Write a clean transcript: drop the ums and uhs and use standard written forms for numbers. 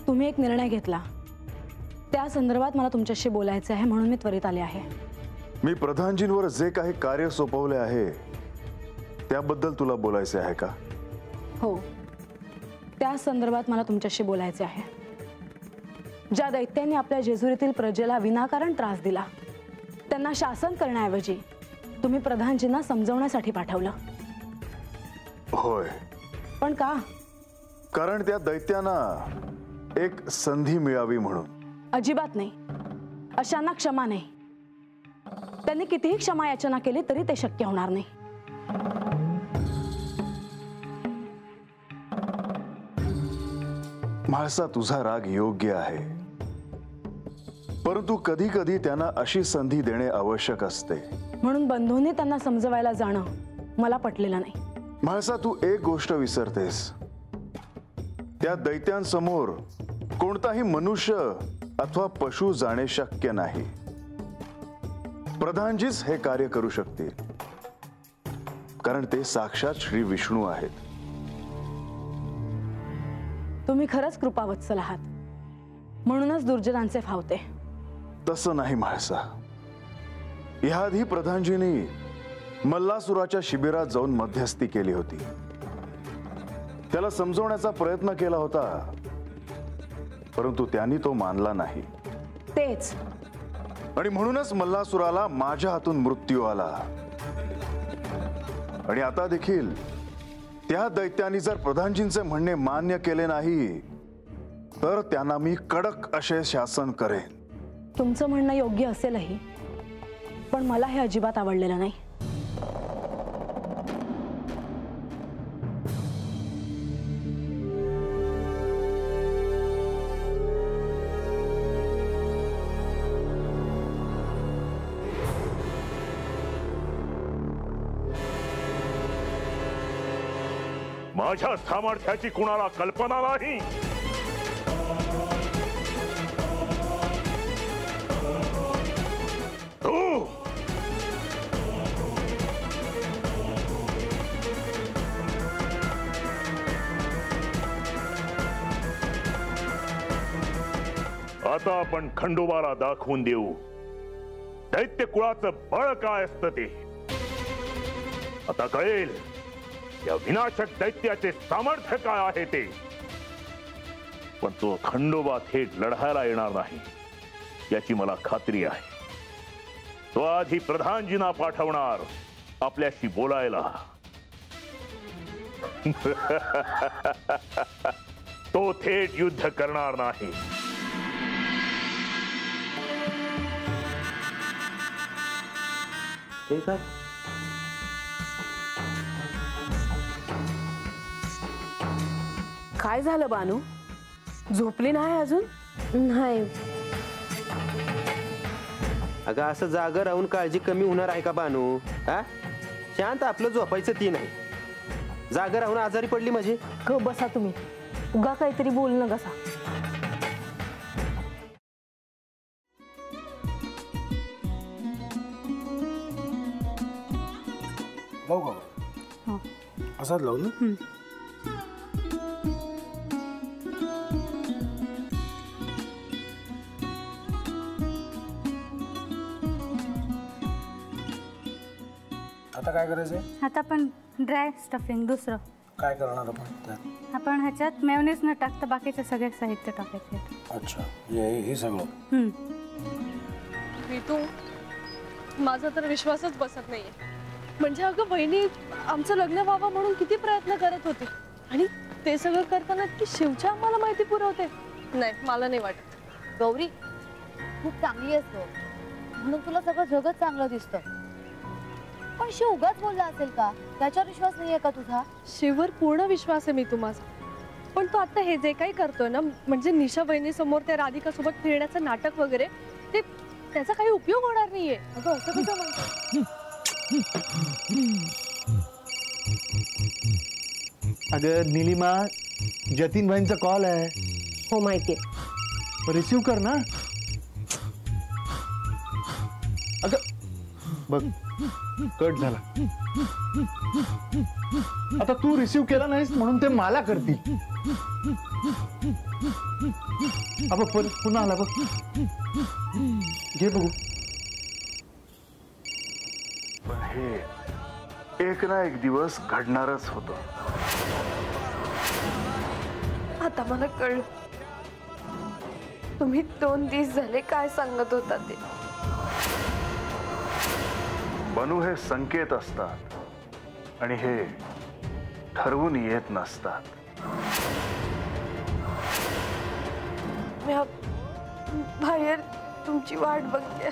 तुम्ही एक निर्णय घेतला, त्या संदर्भात मला तुमच्याशी बोलायचे आहे, म्हणून मी त्वरित आले आहे. मी प्रधानजींवर जे काही कार्य सोपवले आहे त्याबद्दल तुला बोलायचे आहे का? हो, त्या संदर्भात मला तुमच्याशी बोलायचे आहे. ज्या दैत्यांनी आपल्या जेजुरीतील प्रजेला विनाकारण त्रास दिला, त्यांना शासन करण्याऐवजी तुम्ही प्रधानजींना समजवण्यासाठी पाठवलं. होय. पण का? कारण त्या दैत्यांना एक संधी मिळावी म्हणून. अजिबात नाही. अशांना क्षमा नाही. त्यांनी कितीही क्षमा याचना केली तरी ते शक्य होणार नाही. म्हाळसा, तुझा राग योग्य आहे, परंतु कधी कधी त्यांना अशी संधी देणे आवश्यक असते. म्हणून बंधूंनी त्यांना समजवायला जाणं मला पटलेलं नाही. म्हाळसा, तू एक गोष्ट विसरतेस. त्या दैत्यांसमोर कोणताही मनुष्य अथवा पशु जाणे शक्य नाही. प्रधानजीच हे कार्य करू शकतील, कारण ते साक्षात श्री विष्णू आहेत. तुम्ही खरंच कृपावत्सल आहात, म्हणूनच दुर्जनांचे फावते. तसं नाही म्हाळसा. याआधी प्रधानजींनी मल्लासुराच्या शिबिरात जाऊन मध्यस्थी केली होती. त्याला समजवण्याचा प्रयत्न केला होता, परंतु त्यांनी तो मानला नाही. तेच, आणि म्हणूनच मल्लासुराला माझ्या हातून मृत्यू आला. आणि आता देखील त्या दैत्यांनी जर प्रधानजींचे म्हणणे मान्य केले नाही तर त्यांना मी कडक असे शासन करेन. तुमचं म्हणणं योग्य असेलही, पण मला हे अजिबात आवडलेलं नाही. माझ्या सामर्थ्याची कुणाला कल्पना नाही. आता आपण खंडोबाला दाखवून देऊ दैत्य कुळाचं बळ काय असतं ते. आता कळेल या विनाशक दैत्याचे सामर्थ्य काय आहे ते. पण तो खंडोबा थेट लढायला येणार नाही याची मला खात्री आहे. तो आधी प्रधानजींना पाठवणार आपल्याशी बोलायला. तो थेट युद्ध करणार नाही. ठीक आहे. काय झालं बानू? झोपली नाही अजून? नाही. अगं असं जागा राहून काळजी कमी होणार आहे का बानू? हा, शांत आपलं झोपायचं ती नाही. जागा राहून आजारी पडली म्हणजे? ग बसा तुम्ही, उगा काहीतरी बोल न कसा. लावू का? असाच लावू ना. आता काय करायचंय? आता आपण ड्राय स्टफिंग दुसरं काय करणार आपण त्यात? आपण ह्याच्यात मेयोनीज न टाकता बाकीचे सगळे साहित्य टाकायचे. अच्छा, हे सगळं. ऋतू, माझा तर विश्वासच बसत नाहीये. म्हणजे अगं बहिणी आमचं लग्न व्हावं म्हणून किती प्रयत्न करत होती, आणि ते सगळं करताना की शिवच्या आम्हाला माहिती पुरवते. नाही, मला नाही वाटत. गौरी खूप चांगली असतो म्हणून तुला सगळं जगत चांगलं दिसतं, पण शिव उगाच बोलला असेल का? त्याच्यावर विश्वास नाहीये का तुझा? शिववर पूर्ण विश्वास आहे मी तुम्हाला, पण तो आता हे जे काही करतोय ना, म्हणजे निशा बहिणी समोर त्या राधिका सोबत फिरण्याचं नाटक वगैरे, ते त्याचा काही उपयोग होणार नाहीये. अगं असं कसं म्हणतो? अगं नीलिमा, जतीन भाईंचा कॉल आहे. हो माहितीये. रिसीव कर ना. अगं बघ, कट झाला. आता तू रिसीव केला नाहीस म्हणून ते मला करतील. बघ पुन्हा आला बघ. घे बघू. पण हे एक ना एक दिवस घडणारच होतं. आता मला कळलं तुम्ही 2 दिवस झाले काय सांगत होता ते. बनू हे संकेत असतात आणि हे ठरवून येत नसतात. मी बाहेर तुमची वाट बघते.